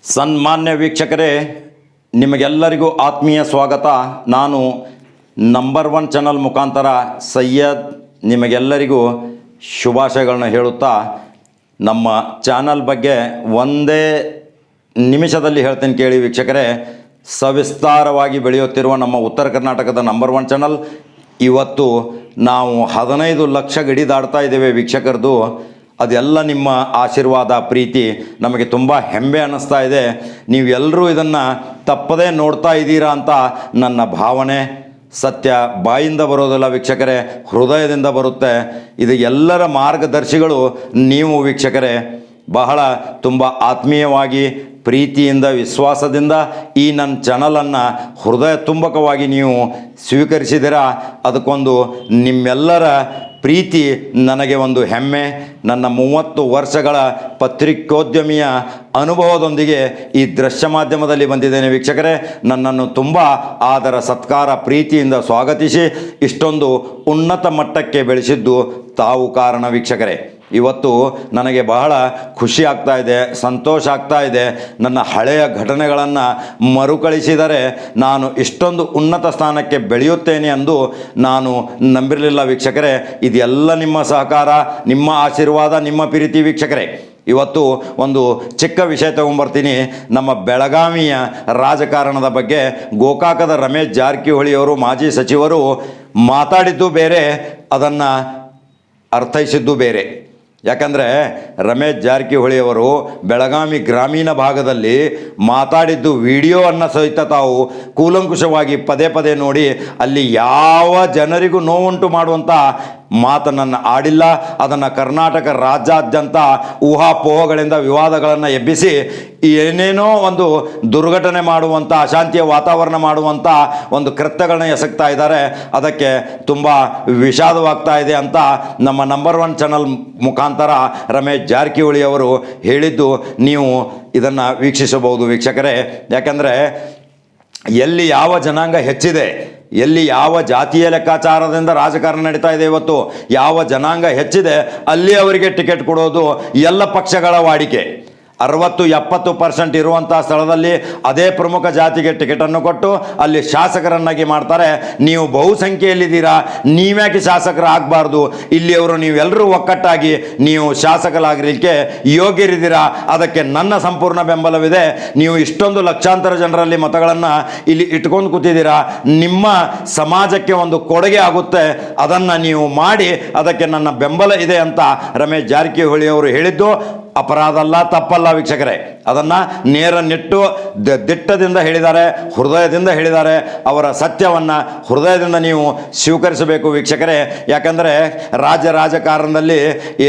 ಸನ್ಮಾನ್ಯ ವೀಕ್ಷಕರೇ, ನಿಮಗೆಲ್ಲರಿಗೂ ಆತ್ಮೀಯ ಸ್ವಾಗತ. ನಾನು ನಂಬರ್ ಒನ್ ಚಾನಲ್ ಮುಖಾಂತರ ಸೈಯದ್ ನಿಮಗೆಲ್ಲರಿಗೂ ಶುಭಾಶಯಗಳನ್ನ ಹೇಳುತ್ತಾ ನಮ್ಮ ಚಾನಲ್ ಬಗ್ಗೆ ಒಂದೇ ನಿಮಿಷದಲ್ಲಿ ಹೇಳ್ತೇನೆ ಕೇಳಿ ವೀಕ್ಷಕರೇ. ಸವಿಸ್ತಾರವಾಗಿ ಬೆಳೆಯುತ್ತಿರುವ ನಮ್ಮ ಉತ್ತರ ಕರ್ನಾಟಕದ ನಂಬರ್ ಒನ್ ಚಾನಲ್ ಇವತ್ತು ನಾವು 15 ಲಕ್ಷ ಗಡಿ ದಾಟ್ತಾ ಇದ್ದೇವೆ ವೀಕ್ಷಕರದು. ಅದೆಲ್ಲ ನಿಮ್ಮ ಆಶೀರ್ವಾದ, ಪ್ರೀತಿ ನಮಗೆ ತುಂಬ ಹೆಮ್ಮೆ ಅನ್ನಿಸ್ತಾ ಇದೆ. ನೀವೆಲ್ಲರೂ ಇದನ್ನು ತಪ್ಪದೇ ನೋಡ್ತಾ ಇದ್ದೀರಾ ಅಂತ ನನ್ನ ಭಾವನೆ. ಸತ್ಯ ಬಾಯಿಂದ ಬರೋದಿಲ್ಲ ವೀಕ್ಷಕರೇ, ಹೃದಯದಿಂದ ಬರುತ್ತೆ. ಇದು ಎಲ್ಲರ ಮಾರ್ಗದರ್ಶಿಗಳು ನೀವು ವೀಕ್ಷಕರೇ. ಬಹಳ ತುಂಬ ಆತ್ಮೀಯವಾಗಿ, ಪ್ರೀತಿಯಿಂದ, ವಿಶ್ವಾಸದಿಂದ ಈ ನನ್ನ ಚಾನಲನ್ನು ಹೃದಯ ತುಂಬಕವಾಗಿ ನೀವು ಸ್ವೀಕರಿಸಿದ್ದೀರಾ. ಅದಕ್ಕೊಂದು ನಿಮ್ಮೆಲ್ಲರ ಪ್ರೀತಿ ನನಗೆ ಒಂದು ಹೆಮ್ಮೆ. ನನ್ನ 30 ವರ್ಷಗಳ ಪತ್ರಿಕೋದ್ಯಮಿಯ ಅನುಭವದೊಂದಿಗೆ ಈ ದೃಶ್ಯ ಮಾಧ್ಯಮದಲ್ಲಿ ಬಂದಿದ್ದೇನೆ ವೀಕ್ಷಕರೇ. ನನ್ನನ್ನು ತುಂಬ ಆದರ ಸತ್ಕಾರ ಪ್ರೀತಿಯಿಂದ ಸ್ವಾಗತಿಸಿ ಇಷ್ಟೊಂದು ಉನ್ನತ ಮಟ್ಟಕ್ಕೆ ಬೆಳೆಸಿದ್ದು ತಾವು ಕಾರಣ ವೀಕ್ಷಕರೇ. ಇವತ್ತು ನನಗೆ ಬಹಳ ಖುಷಿ ಆಗ್ತಾ ಇದೆ, ಸಂತೋಷ ಆಗ್ತಾ ಇದೆ. ನನ್ನ ಹಳೆಯ ಘಟನೆಗಳನ್ನು ಮರುಕಳಿಸಿದರೆ ನಾನು ಇಷ್ಟೊಂದು ಉನ್ನತ ಸ್ಥಾನಕ್ಕೆ ಬೆಳೆಯುತ್ತೇನೆ ಎಂದು ನಾನು ನಂಬಿರಲಿಲ್ಲ ವೀಕ್ಷಕರೇ. ಇದೆಲ್ಲ ನಿಮ್ಮ ಸಹಕಾರ, ನಿಮ್ಮ ಆಶೀರ್ವಾದ, ನಿಮ್ಮ ಪ್ರೀತಿ ವೀಕ್ಷಕರೇ. ಇವತ್ತು ಒಂದು ಚಿಕ್ಕ ವಿಷಯ ತಗೊಂಬರ್ತೀನಿ. ನಮ್ಮ ಬೆಳಗಾವಿಯ ರಾಜಕಾರಣದ ಬಗ್ಗೆ ಗೋಕಾಕದ ರಮೇಶ್ ಜಾರಕಿಹೊಳಿಯವರು, ಮಾಜಿ ಸಚಿವರು ಮಾತಾಡಿದ್ದು ಬೇರೆ, ಅದನ್ನು ಅರ್ಥೈಸಿದ್ದು ಬೇರೆ. ಯಾಕಂದರೆ ರಮೇಶ್ ಜಾರಕಿಹೊಳಿಯವರು ಬೆಳಗಾವಿ ಗ್ರಾಮೀಣ ಭಾಗದಲ್ಲಿ ಮಾತಾಡಿದ್ದು ವಿಡಿಯೋವನ್ನು ಸಹಿತ ತಾವು ಕೂಲಂಕುಷವಾಗಿ ಪದೇ ಪದೇ ನೋಡಿ ಅಲ್ಲಿ ಯಾವ ಜನರಿಗೂ ನೋವುಂಟು ಮಾಡುವಂಥ ಮಾತನ್ನು ಆಡಿಲ್ಲ. ಅದನ್ನು ಕರ್ನಾಟಕ ರಾಜ್ಯಾದ್ಯಂತ ಊಹಾಪೋಹಗಳಿಂದ ವಿವಾದಗಳನ್ನು ಎಬ್ಬಿಸಿ ಏನೇನೋ ಒಂದು ದುರ್ಘಟನೆ ಮಾಡುವಂಥ, ಅಶಾಂತಿಯ ವಾತಾವರಣ ಮಾಡುವಂಥ ಒಂದು ಕೃತ್ಯಗಳನ್ನ ಎಸಗ್ತಾ ಇದ್ದಾರೆ. ಅದಕ್ಕೆ ತುಂಬ ವಿಷಾದವಾಗ್ತಾ ಇದೆ ಅಂತ ನಮ್ಮ ನಂಬರ್ ಒನ್ ಚಾನಲ್ ಮುಖಾಂತರ ರಮೇಶ್ ಜಾರಕಿಹೊಳಿ ಅವರು ಹೇಳಿದ್ದು ನೀವು ಇದನ್ನು ವೀಕ್ಷಿಸಬಹುದು ವೀಕ್ಷಕರೇ. ಯಾಕಂದರೆ ಎಲ್ಲಿ ಯಾವ ಜನಾಂಗ ಹೆಚ್ಚಿದೆ, ಎಲ್ಲಿ ಯಾವ ಜಾತಿಯ ಲೆಕ್ಕಾಚಾರದಿಂದ ರಾಜಕಾರಣ ನಡೀತಾ ಇದೆ, ಇವತ್ತು ಯಾವ ಜನಾಂಗ ಹೆಚ್ಚಿದೆ ಅಲ್ಲಿ ಅವರಿಗೆ ಟಿಕೆಟ್ ಕೊಡೋದು ಎಲ್ಲ ಪಕ್ಷಗಳ ವಾಡಿಕೆ. 60-70% ಇರುವಂಥ ಸ್ಥಳದಲ್ಲಿ ಅದೇ ಪ್ರಮುಖ ಜಾತಿಗೆ ಟಿಕೆಟನ್ನು ಕೊಟ್ಟು ಅಲ್ಲಿ ಶಾಸಕರನ್ನಾಗಿ ಮಾಡ್ತಾರೆ. ನೀವು ಬಹುಸಂಖ್ಯೆಯಲ್ಲಿದ್ದೀರಾ, ನೀವ್ಯಾಕೆ ಶಾಸಕರಾಗಬಾರ್ದು? ಇಲ್ಲಿಯವರು ನೀವೆಲ್ಲರೂ ಒಕ್ಕಟ್ಟಾಗಿ ನೀವು ಶಾಸಕರಾಗಲಿಕ್ಕೆ ಯೋಗ್ಯರಿದ್ದೀರಾ. ಅದಕ್ಕೆ ನನ್ನ ಸಂಪೂರ್ಣ ಬೆಂಬಲವಿದೆ. ನೀವು ಇಷ್ಟೊಂದು ಲಕ್ಷಾಂತರ ಜನರಲ್ಲಿ ಮತಗಳನ್ನು ಇಲ್ಲಿ ಇಟ್ಕೊಂಡು ಕೂತಿದ್ದೀರಾ, ನಿಮ್ಮ ಸಮಾಜಕ್ಕೆ ಒಂದು ಕೊಡುಗೆ ಆಗುತ್ತೆ, ಅದನ್ನು ನೀವು ಮಾಡಿ, ಅದಕ್ಕೆ ನನ್ನ ಬೆಂಬಲ ಇದೆ ಅಂತ ರಮೇಶ್ ಜಾರಕಿಹೊಳಿ ಅವರು ಹೇಳಿದ್ದು ಅಪರಾಧ ಅಲ್ಲ, ತಪ್ಪಲ್ಲ ವೀಕ್ಷಕರೇ. ಅದನ್ನು ನೇರ ನಿಟ್ಟು ದಿಟ್ಟದಿಂದ ಹೇಳಿದ್ದಾರೆ, ಹೃದಯದಿಂದ ಹೇಳಿದ್ದಾರೆ. ಅವರ ಸತ್ಯವನ್ನು ಹೃದಯದಿಂದ ನೀವು ಸ್ವೀಕರಿಸಬೇಕು ವೀಕ್ಷಕರೇ. ಯಾಕಂದರೆ ರಾಜಕಾರಣದಲ್ಲಿ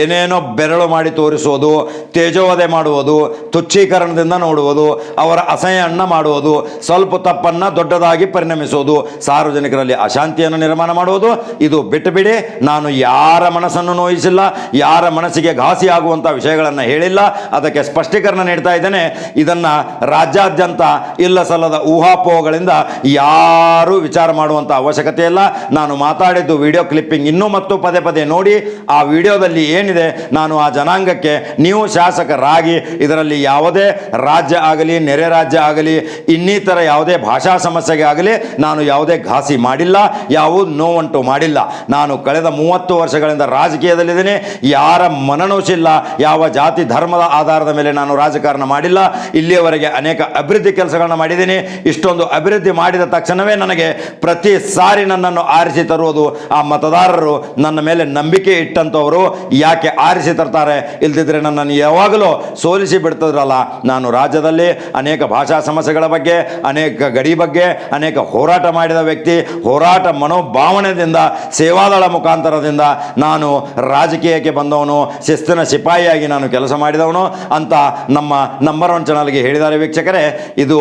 ಏನೇನೋ ಬೆರಳು ಮಾಡಿ ತೋರಿಸುವುದು, ತೇಜೋವಧೆ ಮಾಡುವುದು, ತುಚ್ಛೀಕರಣದಿಂದ ನೋಡುವುದು, ಅವರ ಅಸಹ್ಯವನ್ನು ಮಾಡುವುದು, ಸ್ವಲ್ಪ ತಪ್ಪನ್ನು ದೊಡ್ಡದಾಗಿ ಪರಿಣಮಿಸುವುದು, ಸಾರ್ವಜನಿಕರಲ್ಲಿ ಅಶಾಂತಿಯನ್ನು ನಿರ್ಮಾಣ ಮಾಡುವುದು, ಇದು ಬಿಟ್ಟು ಬಿಡಿ. ನಾನು ಯಾರ ಮನಸ್ಸನ್ನು ನೋಯಿಸಿಲ್ಲ, ಯಾರ ಮನಸ್ಸಿಗೆ ಘಾಸಿ ಆಗುವಂಥ ವಿಷಯಗಳನ್ನು ಹೇಳಿಲ್ಲ. ಅದಕ್ಕೆ ಸ್ಪಷ್ಟೀಕರಣ ನೀಡ್ತಾ ಇದ್ದೇನೆ. ಇದನ್ನು ರಾಜ್ಯಾದ್ಯಂತ ಇಲ್ಲ ಸಲ್ಲದ ಊಹಾಪೋಹಗಳಿಂದ ಯಾರೂ ವಿಚಾರ ಮಾಡುವಂಥ ಅವಶ್ಯಕತೆ ಇಲ್ಲ. ನಾನು ಮಾತಾಡಿದ್ದು ವಿಡಿಯೋ ಕ್ಲಿಪ್ಪಿಂಗ್ ಇನ್ನೂ ಮತ್ತು ಪದೇ ಪದೇ ನೋಡಿ. ಆ ವಿಡಿಯೋದಲ್ಲಿ ಏನಿದೆ, ನಾನು ಆ ಜನಾಂಗಕ್ಕೆ ನೀವು ಶಾಸಕರಾಗಿ ಇದರಲ್ಲಿ ಯಾವುದೇ ರಾಜ್ಯ ಆಗಲಿ, ನೆರೆ ರಾಜ್ಯ ಆಗಲಿ, ಇನ್ನಿತರ ಯಾವುದೇ ಭಾಷಾ ಸಮಸ್ಯೆಗೆ ಆಗಲಿ ನಾನು ಯಾವುದೇ ಘಾಸಿ ಮಾಡಿಲ್ಲ, ಯಾವುದೇ ನೋವುಂಟು ಮಾಡಿಲ್ಲ. ನಾನು ಕಳೆದ 30 ವರ್ಷಗಳಿಂದ ರಾಜಕೀಯದಲ್ಲಿದ್ದೀನಿ. ಯಾರ ಮನನೋಸಿಲ್ಲ, ಯಾವ ಜಾತಿ ಧರ್ಮದ ಆಧಾರದ ಮೇಲೆ ನಾನು ರಾಜಕಾರಣ ಮಾಡಿಲ್ಲ. ಇಲ್ಲಿಯವರೆಗೆ ಅನೇಕ ಅಭಿವೃದ್ಧಿ ಕೆಲಸಗಳನ್ನ ಮಾಡಿದ್ದೀನಿ. ಇಷ್ಟೊಂದು ಅಭಿವೃದ್ಧಿ ಮಾಡಿದ ತಕ್ಷಣವೇ ನನಗೆ ಪ್ರತಿ ಸಾರಿ ನನ್ನನ್ನು ಆರಿಸಿ ತರುವುದು ಆ ಮತದಾರರು, ನನ್ನ ಮೇಲೆ ನಂಬಿಕೆ ಇಟ್ಟಂಥವರು ಯಾಕೆ ಆರಿಸಿ ತರ್ತಾರೆ. ಇಲ್ದಿದ್ರೆ ನನ್ನನ್ನು ಯಾವಾಗಲೂ ಸೋಲಿಸಿ ಬಿಡ್ತಿದ್ರಲ್ಲ. ನಾನು ರಾಜ್ಯದಲ್ಲಿ ಅನೇಕ ಭಾಷಾ ಸಮಸ್ಯೆಗಳ ಬಗ್ಗೆ, ಅನೇಕ ಗಡಿ ಬಗ್ಗೆ ಅನೇಕ ಹೋರಾಟ ಮಾಡಿದ ವ್ಯಕ್ತಿ. ಹೋರಾಟ ಮನೋಭಾವನೆಯಿಂದ, ಸೇವಾದಳ ಮುಖಾಂತರದಿಂದ ನಾನು ರಾಜಕೀಯಕ್ಕೆ ಬಂದವನು, ಶಿಸ್ತಿನ ಸಿಪಾಯಿಯಾಗಿ ನಾನು ಕೆಲಸ ಮಾಡಿದವನು ಅಂತ ನಮ್ಮ ನಂಬರ್ ಒನ್ ಚಾನಲ್ಗೆ ಹೇಳಿದ್ದಾರೆ ವೀಕ್ಷಕರೇ. ಇದು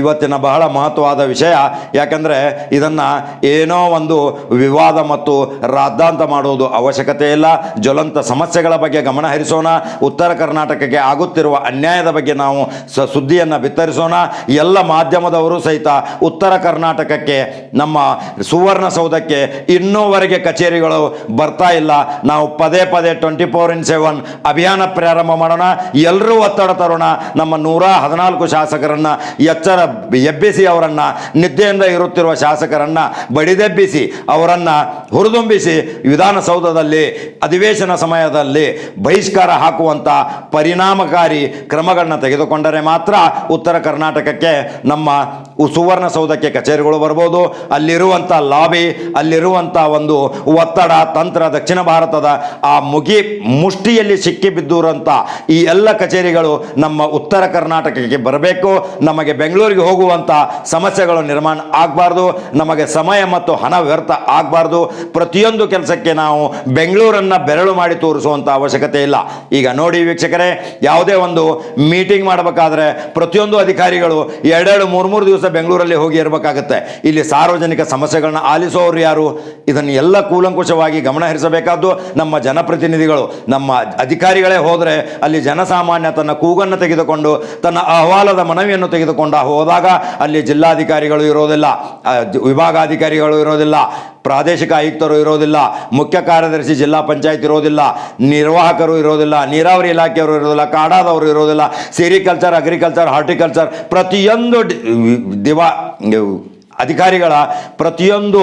ಇವತ್ತಿನ ಬಹಳ ಮಹತ್ವವಾದ ವಿಷಯ. ಯಾಕಂದರೆ ಇದನ್ನು ಏನೋ ಒಂದು ವಿವಾದ ಮತ್ತು ರಾದ್ದಾಂತ ಮಾಡುವುದು ಅವಶ್ಯಕತೆ ಇಲ್ಲ. ಜ್ವಲಂತ ಸಮಸ್ಯೆಗಳ ಬಗ್ಗೆ ಗಮನ ಹರಿಸೋಣ. ಉತ್ತರ ಕರ್ನಾಟಕಕ್ಕೆ ಆಗುತ್ತಿರುವ ಅನ್ಯಾಯದ ಬಗ್ಗೆ ನಾವು ಸುದ್ದಿಯನ್ನು ಬಿತ್ತರಿಸೋಣ. ಎಲ್ಲ ಮಾಧ್ಯಮದವರು ಸಹಿತ ಉತ್ತರ ಕರ್ನಾಟಕಕ್ಕೆ, ನಮ್ಮ ಸುವರ್ಣಸೌಧಕ್ಕೆ ಇನ್ನೂವರೆಗೆ ಕಚೇರಿಗಳು ಬರ್ತಾ ಇಲ್ಲ. ನಾವು ಪದೇ 24x7 ಅಭಿಯಾನ ಪ್ರಾರಂಭ ಮಾಡೋಣ. ಎಲ್ಲರೂ ಒತ್ತಡ ತರೋಣ. ನಮ್ಮ 114 ಶಾಸಕರನ್ನು ಎಬ್ಬಿಸಿ, ಅವರನ್ನು ನಿದ್ದೆಯಿಂದ ಇರುತ್ತಿರುವ ಶಾಸಕರನ್ನು ಬಡಿದೆಬ್ಬಿಸಿ, ಅವರನ್ನು ಹುರಿದುಂಬಿಸಿ ವಿಧಾನಸೌಧದಲ್ಲಿ ಅಧಿವೇಶನ ಸಮಯದಲ್ಲಿ ಬಹಿಷ್ಕಾರ ಹಾಕುವಂಥ ಪರಿಣಾಮಕಾರಿ ಕ್ರಮಗಳನ್ನ ತೆಗೆದುಕೊಂಡರೆ ಮಾತ್ರ ಉತ್ತರ ಕರ್ನಾಟಕಕ್ಕೆ, ನಮ್ಮ ಸುವರ್ಣಸೌಧಕ್ಕೆ ಕಚೇರಿಗಳು ಬರ್ಬೋದು. ಅಲ್ಲಿರುವಂಥ ಲಾಬಿ, ಅಲ್ಲಿರುವಂಥ ಒಂದು ಒತ್ತಡ ತಂತ್ರ, ದಕ್ಷಿಣ ಭಾರತದ ಆ ಮುಷ್ಟಿಯಲ್ಲಿ ಸಿಕ್ಕಿಬಿದ್ದಿರುವಂಥ ಈ ಎಲ್ಲ ಕಚೇರಿಗಳು ನಮ್ಮ ಉತ್ತರ ಕರ್ನಾಟಕಕ್ಕೆ ಬರಬೇಕು. ನಮಗೆ ಬೆಂಗಳೂರಿಗೆ ಹೋಗುವಂಥ ಸಮಸ್ಯೆಗಳು ನಿರ್ಮಾಣ ಆಗಬಾರ್ದು. ನಮಗೆ ಸಮಯ ಮತ್ತು ಹಣ ವ್ಯರ್ಥ ಆಗಬಾರ್ದು. ಪ್ರತಿಯೊಂದು ಕೆಲಸಕ್ಕೆ ನಾವು ಬೆಂಗಳೂರನ್ನು ಬೆರಳು ಮಾಡಿ ತೋರಿಸುವಂಥ ಅವಶ್ಯಕತೆ ಇಲ್ಲ. ಈಗ ನೋಡಿ ವೀಕ್ಷಕರೇ, ಯಾವುದೇ ಒಂದು ಮೀಟಿಂಗ್ ಮಾಡಬೇಕಾದ್ರೆ ಪ್ರತಿಯೊಂದು ಅಧಿಕಾರಿಗಳು 2-3 ದಿವಸ ಬೆಂಗಳೂರಲ್ಲಿ ಹೋಗಿ ಇರಬೇಕಾಗುತ್ತೆ. ಇಲ್ಲಿ ಸಾರ್ವಜನಿಕ ಸಮಸ್ಯೆಗಳನ್ನ ಆಲಿಸೋರು ಯಾರು? ಇದನ್ನು ಎಲ್ಲ ಕೂಲಂಕುಷವಾಗಿ ಗಮನ ಹರಿಸಬೇಕಾದ್ದು ನಮ್ಮ ಜನಪ್ರತಿನಿಧಿಗಳು. ನಮ್ಮ ಅಧಿಕಾರಿಗಳೇ ಹೋದರೆ ಅಲ್ಲಿ ಜನಸಾಮಾನ್ಯ ತನ್ನ ಕೂಗನ್ನು ತೆಗೆದುಕೊಂಡು, ತನ್ನ ಅಹವಾಲದ ಮನವಿಯನ್ನು ತೆಗೆದುಕೊಂಡು ಹೋದಾಗ ಅಲ್ಲಿ ಜಿಲ್ಲಾಧಿಕಾರಿಗಳು ಇರೋದಿಲ್ಲ, ವಿಭಾಗಾಧಿಕಾರಿಗಳು ಇರೋದಿಲ್ಲ, ಪ್ರಾದೇಶಿಕ ಆಯುಕ್ತರು ಇರೋದಿಲ್ಲ, ಮುಖ್ಯ ಕಾರ್ಯದರ್ಶಿ ಜಿಲ್ಲಾ ಪಂಚಾಯತ್ ಇರೋದಿಲ್ಲ, ನಿರ್ವಾಹಕರು ಇರೋದಿಲ್ಲ, ನೀರಾವರಿ ಇಲಾಖೆಯವರು ಇರೋದಿಲ್ಲ, ಕಾಡಾದವರು ಇರೋದಿಲ್ಲ, ಸೆರಿಕಲ್ಚರ್, ಅಗ್ರಿಕಲ್ಚರ್, ಹಾರ್ಟಿಕಲ್ಚರ್, ಪ್ರತಿಯೊಂದು ಅಧಿಕಾರಿಗಳ ಪ್ರತಿಯೊಂದು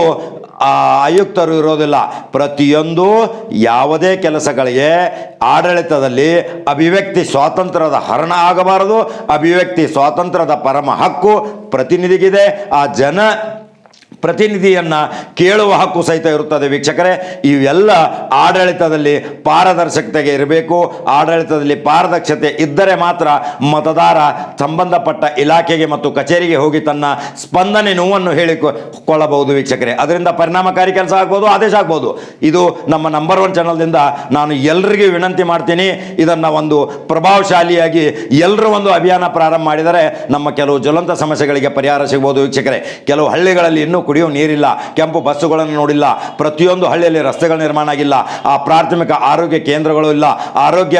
ಆಯುಕ್ತರು ಇರೋದಿಲ್ಲ. ಪ್ರತಿಯೊಂದು ಯಾವುದೇ ಕೆಲಸಗಳಿಗೆ ಆಡಳಿತದಲ್ಲಿ ಅಭಿವ್ಯಕ್ತಿ ಸ್ವಾತಂತ್ರ್ಯದ ಹರಣ ಆಗಬಾರದು. ಅಭಿವ್ಯಕ್ತಿ ಸ್ವಾತಂತ್ರ್ಯದ ಪರಮ ಹಕ್ಕು ಪ್ರತಿನಿಧಿಗಿದೆ. ಆ ಪ್ರತಿನಿಧಿಯನ್ನು ಕೇಳುವ ಹಕ್ಕು ಸಹಿತ ಇರುತ್ತದೆ ವೀಕ್ಷಕರೇ. ಇವೆಲ್ಲ ಆಡಳಿತದಲ್ಲಿ ಪಾರದರ್ಶಕತೆಗೆ ಇರಬೇಕು. ಆಡಳಿತದಲ್ಲಿ ಪಾರದರ್ಶಕತೆ ಇದ್ದರೆ ಮಾತ್ರ ಮತದಾರ ಸಂಬಂಧಪಟ್ಟ ಇಲಾಖೆಗೆ ಮತ್ತು ಕಚೇರಿಗೆ ಹೋಗಿ ತನ್ನ ಸ್ಪಂದನೆ ನೋವನ್ನು ಹೇಳಿಕೊಳ್ಳಬಹುದು ವೀಕ್ಷಕರೇ. ಅದರಿಂದ ಪರಿಣಾಮಕಾರಿ ಕೆಲಸ ಆಗ್ಬೋದು, ಆದೇಶ ಆಗ್ಬೋದು. ಇದು ನಮ್ಮ ನಂಬರ್ 1 ಚಾನಲ್ದಿಂದ ನಾನು ಎಲ್ಲರಿಗೂ ವಿನಂತಿ ಮಾಡ್ತೀನಿ. ಇದನ್ನು ಒಂದು ಪ್ರಭಾವಶಾಲಿಯಾಗಿ ಎಲ್ಲರೂ ಒಂದು ಅಭಿಯಾನ ಪ್ರಾರಂಭ ಮಾಡಿದರೆ ನಮ್ಮ ಕೆಲವು ಜ್ವಲಂತ ಸಮಸ್ಯೆಗಳಿಗೆ ಪರಿಹಾರ ಸಿಗ್ಬೋದು ವೀಕ್ಷಕರೇ. ಕೆಲವು ಹಳ್ಳಿಗಳಲ್ಲಿ ಇನ್ನೂ ಕುಡಿಯೋ ನೀರಿಲ್ಲ, ಕೆಂಪು ಬಸ್ಸುಗಳನ್ನು ನೋಡಿಲ್ಲ, ಪ್ರತಿಯೊಂದು ಹಳ್ಳಿಯಲ್ಲಿ ರಸ್ತೆಗಳ ನಿರ್ಮಾಣ ಆಗಿಲ್ಲ, ಆ ಪ್ರಾಥಮಿಕ ಆರೋಗ್ಯ ಕೇಂದ್ರಗಳು ಇಲ್ಲ, ಆರೋಗ್ಯ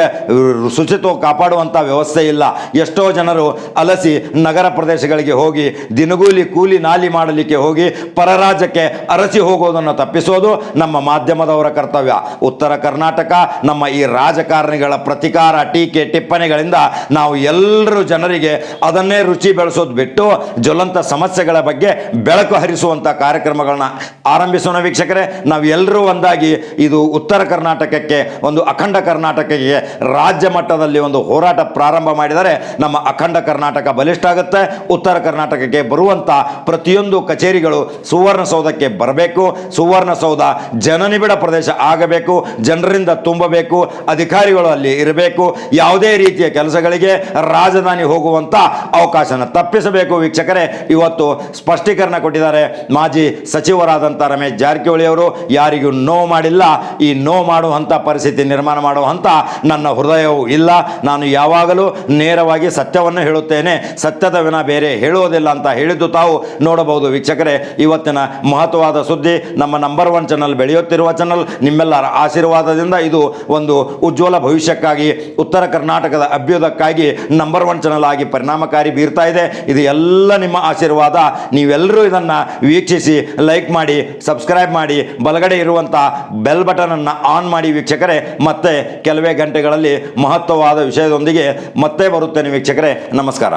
ಶುಚಿತ್ವ ಕಾಪಾಡುವಂಥ ವ್ಯವಸ್ಥೆ ಇಲ್ಲ. ಎಷ್ಟೋ ಜನರು ಅಲಸಿ ನಗರ ಪ್ರದೇಶಗಳಿಗೆ ಹೋಗಿ ದಿನಗೂಲಿ ಕೂಲಿ ನಾಲಿ ಮಾಡಲಿಕ್ಕೆ ಹೋಗಿ ಪರರಾಜ್ಯಕ್ಕೆ ಅರಸಿ ಹೋಗೋದನ್ನು ತಪ್ಪಿಸೋದು ನಮ್ಮ ಮಾಧ್ಯಮದವರ ಕರ್ತವ್ಯ. ಉತ್ತರ ಕರ್ನಾಟಕ ನಮ್ಮ ಈ ರಾಜಕಾರಣಿಗಳ ಪ್ರತಿಕಾರ, ಟೀಕೆ, ಟಿಪ್ಪಣಿಗಳಿಂದ ನಾವು ಎಲ್ಲರೂ ಜನರಿಗೆ ಅದನ್ನೇ ರುಚಿ ಬೆಳೆಸೋದು ಬಿಟ್ಟು ಜ್ವಲಂತ ಸಮಸ್ಯೆಗಳ ಬಗ್ಗೆ ಬೆಳಕು ಹರಿಸುವಂಥ ಕಾರ್ಯಕ್ರಮಗಳನ್ನ ಆರಂಭಿಸೋಣ ವೀಕ್ಷಕರೇ. ನಾವು ಎಲ್ಲರೂ ಒಂದಾಗಿ ಇದು ಉತ್ತರ ಕರ್ನಾಟಕಕ್ಕೆ, ಒಂದು ಅಖಂಡ ಕರ್ನಾಟಕಕ್ಕೆ ರಾಜ್ಯ ಮಟ್ಟದಲ್ಲಿ ಒಂದು ಹೋರಾಟ ಪ್ರಾರಂಭ ಮಾಡಿದರೆ ನಮ್ಮ ಅಖಂಡ ಕರ್ನಾಟಕ ಬಲಿಷ್ಠ ಆಗುತ್ತೆ. ಉತ್ತರ ಕರ್ನಾಟಕಕ್ಕೆ ಬರುವಂಥ ಪ್ರತಿಯೊಂದು ಕಚೇರಿಗಳು ಸುವರ್ಣಸೌಧಕ್ಕೆ ಬರಬೇಕು. ಸುವರ್ಣಸೌಧ ಜನನಿಬಿಡ ಪ್ರದೇಶ ಆಗಬೇಕು, ಜನರಿಂದ ತುಂಬಬೇಕು, ಅಧಿಕಾರಿಗಳು ಅಲ್ಲಿ ಇರಬೇಕು. ಯಾವುದೇ ರೀತಿಯ ಕೆಲಸಗಳಿಗೆ ರಾಜಧಾನಿ ಹೋಗುವಂಥ ಅವಕಾಶನ ತಪ್ಪಿಸಬೇಕು ವೀಕ್ಷಕರೇ. ಇವತ್ತು ಸ್ಪಷ್ಟೀಕರಣ ಕೊಟ್ಟಿದ್ದಾರೆ ಮಾಜಿ ಸಚಿವರಾದಂಥ ರಮೇಶ್ ಜಾರಕಿಹೊಳಿ ಅವರು. ಯಾರಿಗೂ ನೋವು ಮಾಡಿಲ್ಲ. ಈ ನೋವು ಮಾಡುವಂಥ ಪರಿಸ್ಥಿತಿ ನಿರ್ಮಾಣ ಮಾಡುವಂಥ ನನ್ನ ಹೃದಯವೂ ಇಲ್ಲ. ನಾನು ಯಾವಾಗಲೂ ನೇರವಾಗಿ ಸತ್ಯವನ್ನು ಹೇಳುತ್ತೇನೆ, ಸತ್ಯದ ವಿನ ಬೇರೆ ಹೇಳುವುದಿಲ್ಲ ಅಂತ ಹೇಳಿದ್ದು ತಾವು ನೋಡಬಹುದು ವೀಕ್ಷಕರೇ. ಇವತ್ತಿನ ಮಹತ್ವವಾದ ಸುದ್ದಿ, ನಮ್ಮ ನಂಬರ್ 1 ಚಾನಲ್ ಬೆಳೆಯುತ್ತಿರುವ ಚಾನಲ್. ನಿಮ್ಮೆಲ್ಲರ ಆಶೀರ್ವಾದದಿಂದ ಇದು ಒಂದು ಉಜ್ವಲ ಭವಿಷ್ಯಕ್ಕಾಗಿ, ಉತ್ತರ ಕರ್ನಾಟಕದ ಅಭ್ಯುದಯಕ್ಕಾಗಿ ನಂಬರ್ 1 ಚಾನಲ್ ಆಗಿ ಪರಿಣಾಮಕಾರಿ ಬೀರ್ತಾ ಇದೆ. ಇದು ಎಲ್ಲ ನಿಮ್ಮ ಆಶೀರ್ವಾದ. ನೀವೆಲ್ಲರೂ ಇದನ್ನು ವೀಕ್ಷಿಸಿ, ಲೈಕ್ ಮಾಡಿ, ಸಬ್ಸ್ಕ್ರೈಬ್ ಮಾಡಿ, ಬಲಗಡೆ ಇರುವಂಥ ಬೆಲ್ ಬಟನನ್ನು ಆನ್ ಮಾಡಿ ವೀಕ್ಷಕರೇ. ಮತ್ತೆ ಕೆಲವೇ ಗಂಟೆಗಳಲ್ಲಿ ಮಹತ್ವವಾದ ವಿಷಯದೊಂದಿಗೆ ಮತ್ತೆ ಬರುತ್ತೇನೆ ವೀಕ್ಷಕರೇ. ನಮಸ್ಕಾರ.